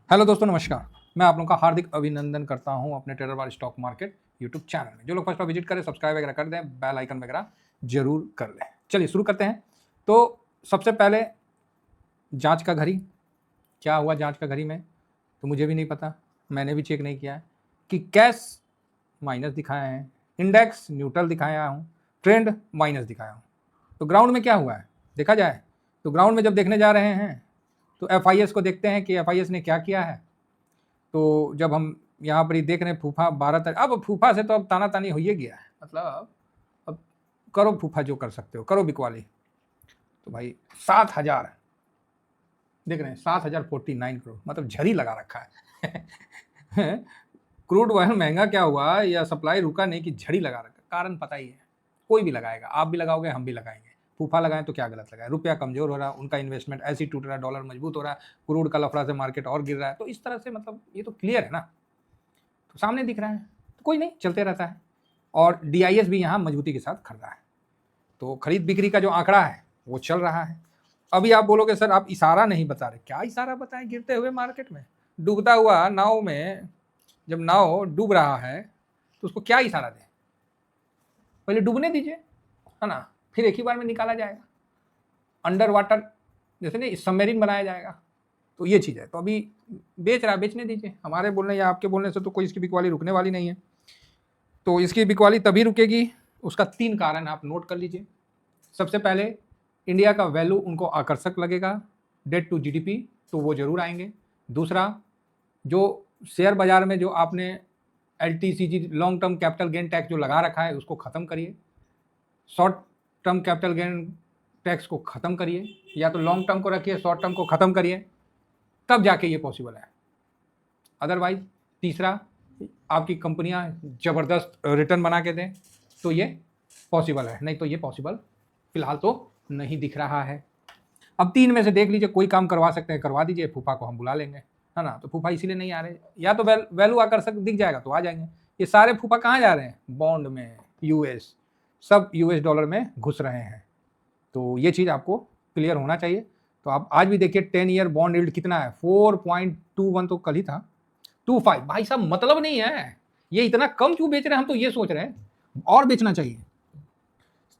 Hello दोस्तों, नमस्कार। मैं आप लोगों का हार्दिक अभिनंदन करता हूं अपने ट्रेडर वार स्टॉक मार्केट यूट्यूब चैनल में। जो लोग फर्स्ट बार विजिट करें, सब्सक्राइब वगैरह कर दें, बेल आइकन वगैरह जरूर कर लें। चलिए शुरू करते हैं। तो सबसे पहले जांच का घड़ी, क्या हुआ जांच का घड़ी में तो मुझे भी नहीं पता, मैंने भी चेक नहीं किया है कि कैश माइनस दिखाया है, इंडेक्स न्यूट्रल दिखाया हूँ, ट्रेंड माइनस दिखाया हूँ। तो ग्राउंड में क्या हुआ है देखा जाए तो ग्राउंड में जब देखने जा रहे हैं तो एफ को देखते हैं कि एफ ने क्या किया है। तो जब हम यहाँ पर ही देख रहे हैं फूफा 12 तारीख, अब फूफा से तो अब ताना तानी हो ही गया है, मतलब अब करो फूफा जो कर सकते हो, करो बिकवाली। तो भाई 7,000 देख रहे हैं, 7,049 करोड़, मतलब झरी लगा रखा है। क्रूड ऑयल महंगा क्या हुआ या सप्लाई रुका नहीं कि झड़ी लगा रखा, कारण पता ही है। कोई भी लगाएगा, आप भी लगाओगे, हम भी लगाएंगे। फूफा लगाएं तो क्या गलत लगाए, रुपया कमजोर हो रहा है, उनका इन्वेस्टमेंट ऐसे ही टूट रहा है, डॉलर मजबूत हो रहा है, क्रूड का लफड़ा से मार्केट और गिर रहा है। तो इस तरह से मतलब ये तो क्लियर है ना, तो सामने दिख रहा है, तो कोई नहीं, चलते रहता है। और DIS भी यहाँ मजबूती के साथ खड़ रहा है। तो खरीद बिक्री का जो आंकड़ा है वो चल रहा है। अभी आप बोलोगे सर आप इशारा नहीं बता रहे, क्या इशारा बताएं गिरते हुए मार्केट में, डूबता हुआ नाव में, जब नाव डूब रहा है तो उसको क्या इशारा दें? पहले डूबने दीजिए, है ना, फिर एक ही बार में निकाला जाएगा, अंडर वाटर जैसे नहीं सबमरीन बनाया जाएगा। तो ये चीज़ है। तो अभी बेच रहा है, बेचने दीजिए, हमारे बोलने या आपके बोलने से तो कोई इसकी बिकवाली रुकने वाली नहीं है। तो इसकी बिकवाली तभी रुकेगी, उसका 3 कारण आप नोट कर लीजिए। सबसे पहले इंडिया का वैल्यू उनको आकर्षक लगेगा, डेट टू GDP, तो वो जरूर आएंगे। दूसरा, जो शेयर बाजार में जो आपने LTCG long term capital gain tax जो लगा रखा है उसको ख़त्म करिए, short term capital gain tax को ख़त्म करिए, या तो लॉन्ग टर्म को रखिए, शॉर्ट टर्म को ख़त्म करिए, तब जाके ये पॉसिबल है। अदरवाइज तीसरा, आपकी कंपनियां ज़बरदस्त रिटर्न बना के दें तो ये पॉसिबल है, नहीं तो ये पॉसिबल फिलहाल तो नहीं दिख रहा है। अब 3 में से देख लीजिए, कोई काम करवा सकते हैं करवा दीजिए, फूफा को हम बुला लेंगे, है ना। तो फूफा इसीलिए नहीं आ रहे, या तो वैल्यू आकर्षक दिख जाएगा तो आ जाएंगे। ये सारे फूफा कहाँ जा रहे हैं? बॉन्ड में, US, सब US डॉलर में घुस रहे हैं। तो ये चीज़ आपको क्लियर होना चाहिए। तो आप आज भी देखिए 10 ईयर बॉन्ड यील्ड कितना है, 4.21, तो कल ही था 25। भाई साहब मतलब नहीं है, ये इतना कम क्यों बेच रहे हैं, हम तो ये सोच रहे हैं और बेचना चाहिए।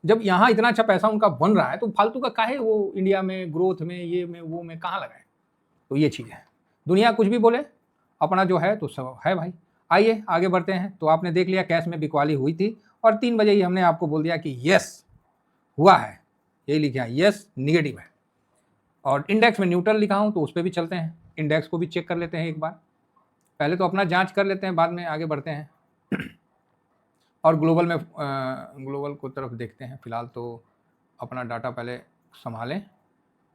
जब यहाँ इतना अच्छा पैसा उनका बन रहा है तो फालतू का काहे वो इंडिया में ग्रोथ में, ये में, वो में कहाँ लगाए। तो ये चीज़ है। दुनिया कुछ भी बोले, अपना जो है तो सब है भाई। आइए आगे बढ़ते हैं। तो आपने देख लिया कैश में बिकवाली हुई थी, और 3 बजे ही हमने आपको बोल दिया कि यस हुआ है, यही लिखा है, यस निगेटिव है। और इंडेक्स में न्यूट्रल लिखा हूँ, तो उस पर भी चलते हैं, इंडेक्स को भी चेक कर लेते हैं एक बार। पहले तो अपना जांच कर लेते हैं, बाद में आगे बढ़ते हैं। और ग्लोबल में ग्लोबल को तरफ देखते हैं। फिलहाल तो अपना डाटा पहले संभालें,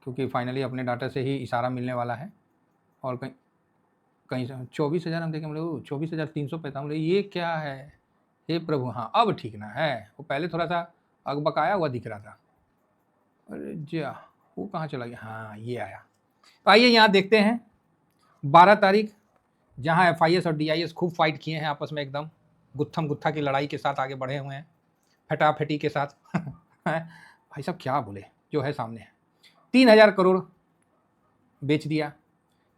क्योंकि फाइनली अपने डाटा से ही इशारा मिलने वाला है। और कहीं से 24,000 हम देखें, मतलब 24,355, ये क्या है, हे प्रभु। हाँ अब ठीक ना है, वो पहले थोड़ा सा अगबकाया हुआ दिख रहा था। अरे जा, वो कहाँ चला गया? हाँ ये आया। तो आइए यहाँ देखते हैं 12 तारीख, जहाँ FIS और DIS खूब फाइट किए हैं आपस में, एकदम गुत्थम गुत्था की लड़ाई के साथ आगे बढ़े हुए हैं, फटाफटी के साथ। भाई साहब क्या बोले, जो है सामने है। 3,000 करोड़ बेच दिया,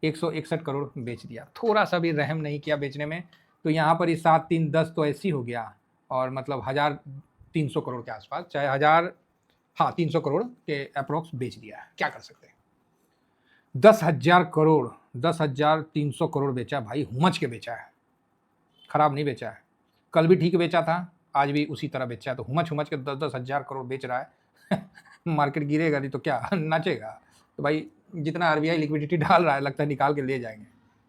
161 करोड़ बेच दिया, थोड़ा सा भी रहम नहीं किया बेचने में। तो यहाँ पर ही 7 3 10 तो ऐसी हो गया, और मतलब 1,300 करोड़ के आसपास, चाहे 1,000, हाँ 300 करोड़ के अप्रोक्स बेच दिया है। क्या कर सकते हैं। 10,000 करोड़, 10,300 करोड़ बेचा भाई, हुमच के बेचा है, खराब नहीं बेचा है। कल भी ठीक बेचा था, आज भी उसी तरह बेचा है। तो हुमच हुमच के 10,000 करोड़ बेच रहा है। मार्केट गिरेगा नहीं तो क्या नाचेगा। तो भाई जितना RBI लिक्विडिटी डाल रहा है, लगता है निकाल के ले जाएंगे।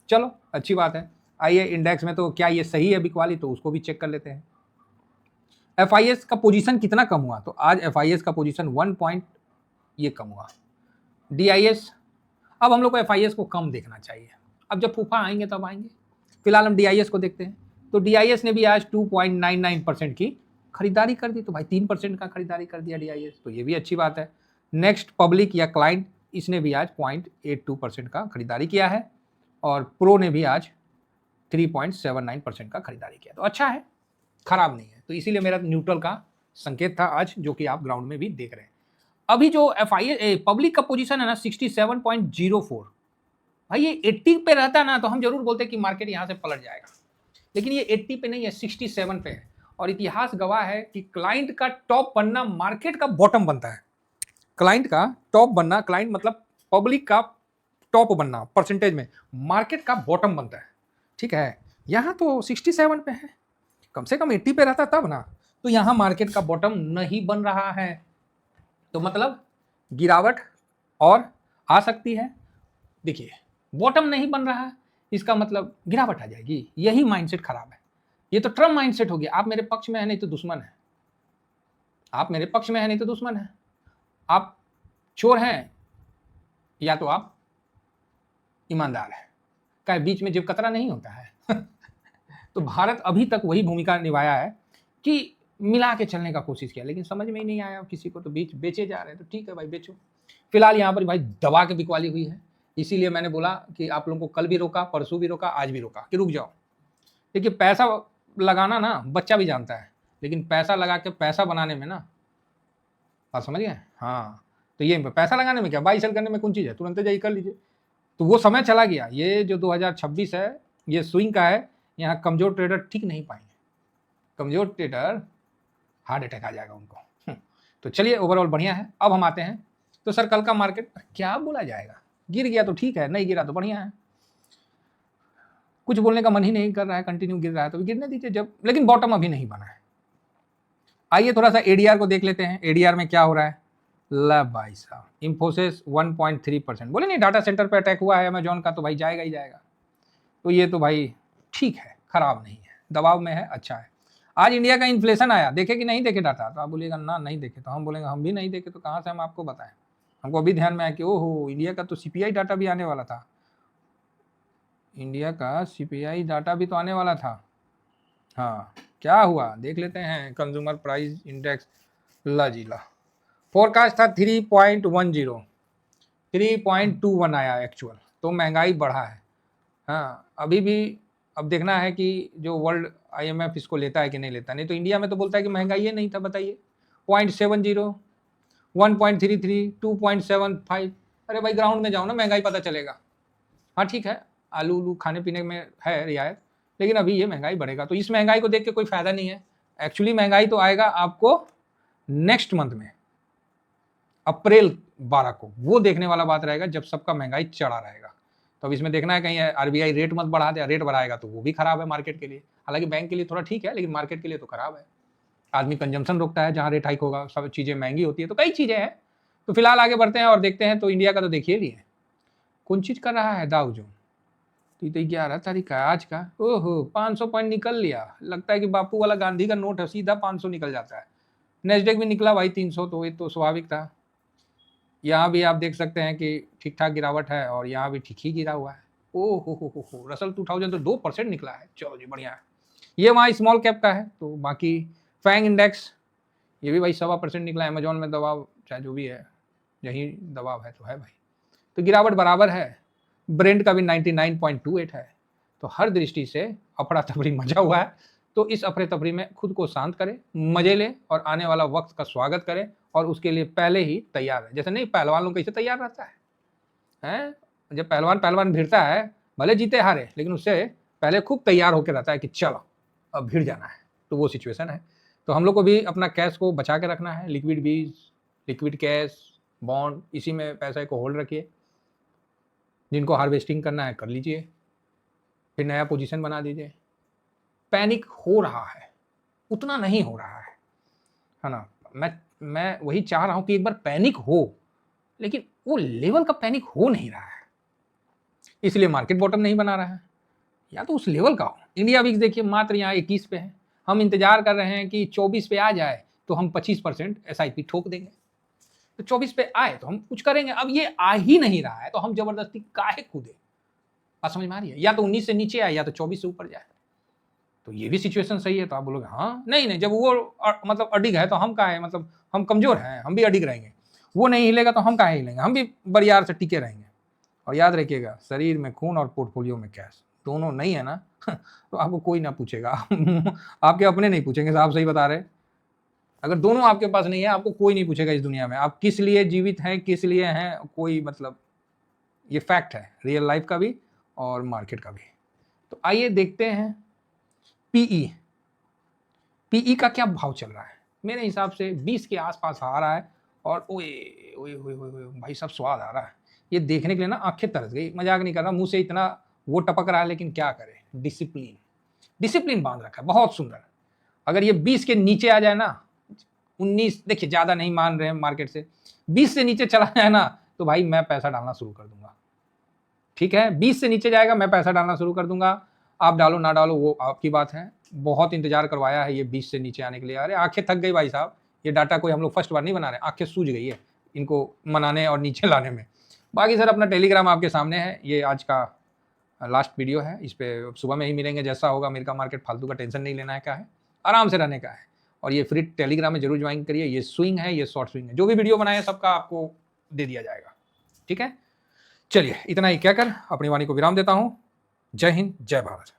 चलो अच्छी बात है। आइए इंडेक्स में तो क्या ये सही है बिकवाली, तो उसको भी चेक कर लेते हैं। FIS का पोजीशन कितना कम हुआ, तो आज FIS का पोजीशन 1 पॉइंट ये कम हुआ। DIS, अब हम लोग को FIS को कम देखना चाहिए, अब जब फूफा आएंगे तब आएंगे। फिलहाल हम DIS को देखते हैं। तो DIS ने भी आज 2.99% की खरीदारी कर दी। तो भाई 3% का खरीदारी कर दिया DIS, तो ये भी अच्छी बात है। नेक्स्ट पब्लिक या क्लाइंट, इसने भी आज 0.82% का खरीदारी किया है, और प्रो ने भी आज 3.79% का खरीदारी किया। तो अच्छा है, खराब नहीं है। तो इसीलिए मेरा न्यूट्रल का संकेत था आज, जो कि आप ग्राउंड में भी देख रहे हैं। अभी जो FIS पब्लिक का पोजीशन है ना 67.04, भाई ये 80 पे रहता ना तो हम जरूर बोलते कि मार्केट यहाँ से पलट जाएगा, लेकिन ये 80 पे नहीं है, 67 पे है। और इतिहास गवाह है कि क्लाइंट का टॉप बनना मार्केट का बॉटम बनता है। क्लाइंट का टॉप बनना, क्लाइंट मतलब पब्लिक का टॉप बनना परसेंटेज में, मार्केट का बॉटम बनता है। ठीक है, यहाँ तो 67 पे है, कम से कम 80 पे रहता तब ना, तो यहाँ मार्केट का बॉटम नहीं बन रहा है, तो मतलब गिरावट और आ सकती है। देखिए बॉटम नहीं बन रहा है, इसका मतलब गिरावट आ जाएगी, यही माइंडसेट खराब है। ये तो ट्रम्प माइंडसेट हो गया, आप मेरे पक्ष में है नहीं तो दुश्मन है, आप मेरे पक्ष में है नहीं तो दुश्मन है, आप चोर हैं या तो आप ईमानदार है, क्या बीच में जेब कतरा नहीं होता है। तो भारत अभी तक वही भूमिका निभाया है कि मिला के चलने का कोशिश किया, लेकिन समझ में ही नहीं आया किसी को, तो बीच बेचे जा रहे हैं। तो ठीक है भाई बेचो, फिलहाल यहाँ पर भाई दबा के बिकवाली हुई है, इसीलिए मैंने बोला कि आप लोगों को कल भी रोका, परसों भी रोका, आज भी रोका कि रुक जाओ। देखिए पैसा लगाना ना बच्चा भी जानता है, लेकिन पैसा लगा के पैसा बनाने में ना, बात समझ गए? हाँ, तो ये पैसा लगाने में क्या, बाई सेल करने में कौन चीज़ है, तुरंत जाइए कर लीजिए। तो वो समय चला गया, ये जो 2026 है ये स्विंग का है, यहाँ कमजोर ट्रेडर ठीक नहीं पाएंगे, कमजोर ट्रेडर हार्ट अटैक आ जाएगा उनको। तो चलिए ओवरऑल बढ़िया है। अब हम आते हैं तो सर कल का मार्केट क्या बोला जाएगा, गिर गया तो ठीक है, नहीं गिरा तो बढ़िया है, कुछ बोलने का मन ही नहीं कर रहा है, कंटिन्यू गिर रहा है तो गिरने दीजिए जब, लेकिन बॉटम अभी नहीं बना है। आइए थोड़ा सा एडीआर को देख लेते हैं, एडीआर में क्या हो रहा है। ला भाई साहब, इंफोसिस 1.3%, बोले नहीं डाटा सेंटर पे अटैक हुआ है अमेजॉन का, तो भाई जाएगा ही जाएगा। तो ये तो भाई ठीक है, खराब नहीं है, दबाव में है, अच्छा है। आज इंडिया का इन्फ्लेशन आया, देखे कि नहीं देखे डाटा, तो आप बोलिएगा ना नहीं देखे, तो हम बोलेंगे हम भी नहीं देखे, तो कहाँ से हम आपको बताएं। हमको अभी ध्यान में आया कि ओहो इंडिया का तो सीपीआई डाटा भी आने वाला था, इंडिया का सीपीआई डाटा भी तो आने वाला था। हाँ क्या हुआ देख लेते हैं, कंज्यूमर प्राइस इंडेक्स, ला जी ला, फोरकास्ट था 3.10, 3.21 आया एक्चुअल, तो महंगाई बढ़ा है। हाँ अभी भी अब देखना है कि जो वर्ल्ड आईएमएफ इसको लेता है कि नहीं लेता, नहीं तो इंडिया में तो बोलता है कि महंगाई ये नहीं था, बताइए 0.70, 1.33, 2.75। अरे भाई ग्राउंड में जाओ ना, महंगाई पता चलेगा। हाँ ठीक है, आलू उलू खाने पीने में है रियायत, लेकिन अभी ये महंगाई बढ़ेगा, तो इस महंगाई को देख के कोई फायदा नहीं है। एक्चुअली महंगाई तो आएगा आपको नेक्स्ट मंथ में, अप्रैल 12 को, वो देखने वाला बात रहेगा जब सबका महंगाई चढ़ा रहेगा। तो अब इसमें देखना है कहीं आरबीआई रेट मत बढ़ा दे, रेट बढ़ाएगा तो वो भी खराब है मार्केट के लिए, हालांकि बैंक के लिए थोड़ा ठीक है, लेकिन मार्केट के लिए तो खराब है। आदमी कंजम्पशन रोकता है जहाँ रेट हाइक होगा, सब चीज़ें महंगी होती है, तो कई चीज़ें हैं। तो फिलहाल आगे बढ़ते हैं और देखते हैं। तो इंडिया का तो देखिए लिए कौन चीज़ कर रहा है, दाव जो तो 11 तारीख का आज का, ओहो 500 पॉइंट निकल लिया, लगता है कि बापू वाला गांधी का नोट है, सीधा 500 निकल जाता है। नेस्डेक भी निकला भाई 300, तो ये तो स्वाभाविक था। यहाँ भी आप देख सकते हैं कि ठीक ठाक गिरावट है, और यहाँ भी ठीक ही गिरा हुआ है। ओ हो रसल 2000 तो 2% निकला है, चलो जी बढ़िया है। ये वहाँ स्मॉल कैप का है, तो बाकी फैंग इंडेक्स ये भी भाई 1.25% निकला है। अमेजॉन में दबाव चाहे जो भी है, यही दबाव है तो है भाई, तो गिरावट बराबर है। ब्रेंड का भी 99.28 है। तो हर दृष्टि से अफरा तफरी मचा हुआ है, तो इस अफरे तफरी में खुद को शांत करें, मजे लें और आने वाला वक्त का स्वागत करें, और उसके लिए पहले ही तैयार है। जैसे नहीं पहलवान लोग कैसे तैयार रहता है, जब पहलवान भिड़ता है, भले जीते हारे, लेकिन उससे पहले खूब तैयार होकर रहता है कि चलो अब भिड़ जाना है, तो वो सिचुएशन है। तो हम लोग को भी अपना कैश को बचा के रखना है, लिक्विड बीज, लिक्विड कैश, बॉन्ड, इसी में पैसे को होल्ड रखिए। जिनको हार्वेस्टिंग करना है कर लीजिए, फिर नया पोजीशन बना दीजिए। पैनिक हो रहा है, उतना नहीं हो रहा है ना। मैं वही चाह रहा हूं कि एक बार पैनिक हो, लेकिन वो लेवल का पैनिक हो नहीं रहा है, इसलिए मार्केट बॉटम नहीं बना रहा है, या तो उस लेवल का हो। इंडिया विक्स देखिए मात्र यहाँ 21 पे है, हम इंतजार कर रहे हैं कि 24 पे आ जाए तो हम 25% SIP ठोक देंगे, तो 24 पे आए तो हम कुछ करेंगे। अब ये आ ही नहीं रहा है, तो हम जबरदस्ती काहे कूदे, बात समझ में आ रही है? या तो 19 से नीचे आए या तो 24 से ऊपर जाए, तो ये भी सिचुएशन सही है। तो आप बोलोगे हाँ नहीं, जब वो मतलब अडिग है तो हम काहे, मतलब हम कमजोर हैं, हम भी अडिग रहेंगे, वो नहीं हिलेगा तो हम काहे हिलेंगे, हम भी बरियार से टिके रहेंगे। और याद रखिएगा, शरीर में खून और पोर्टफोलियो में कैश दोनों नहीं है ना, तो आपको कोई ना पूछेगा। आपके अपने नहीं पूछेंगे, साहब सही बता रहे। अगर दोनों आपके पास नहीं है, आपको कोई नहीं पूछेगा इस दुनिया में आप किस लिए जीवित हैं, किस लिए हैं, कोई मतलब ये फैक्ट है रियल लाइफ का भी और मार्केट का भी। तो आइए देखते हैं पीई। पीई का क्या भाव चल रहा है। मेरे हिसाब से 20 के आसपास आ रहा है और ओए ओए ओए ओए भाई साहब स्वाद आ रहा है। ये देखने के लिए ना आंखें तरस गई, मजाक नहीं कर रहा, मुंह से इतना वो टपक रहा है, लेकिन क्या करे, डिसिप्लिन बांध रखा है, बहुत सुंदर। अगर ये 20 के नीचे आ जाए ना, 19, देखिए ज़्यादा नहीं मान रहे हैं मार्केट से, 20 से नीचे चला जाए ना तो भाई मैं पैसा डालना शुरू कर दूंगा। ठीक है, 20 से नीचे जाएगा मैं पैसा डालना शुरू कर दूंगा। आप डालो ना डालो वो आपकी बात है। बहुत इंतजार करवाया है ये 20 से नीचे आने के लिए। अरे आंखें थक गई भाई साहब, ये डाटा कोई हम लोग फर्स्ट बार नहीं बना रहे, आंखें सूझ गई है इनको मनाने और नीचे लाने में। बाकी सर अपना टेलीग्राम आपके सामने है, ये आज का लास्ट वीडियो है, इस पर सुबह में ही मिलेंगे। जैसा होगा अमेरिका मार्केट, फालतू का टेंशन नहीं लेना है, क्या है आराम से रहने का है। और ये फ्री टेलीग्राम में जरूर ज्वाइन करिए। ये स्विंग है, ये शॉर्ट स्विंग है, जो भी वीडियो बनाए सबका आपको दे दिया जाएगा। ठीक है, चलिए इतना ही कहकर अपनी वाणी को विराम देता हूं। जय हिंद, जय भारत।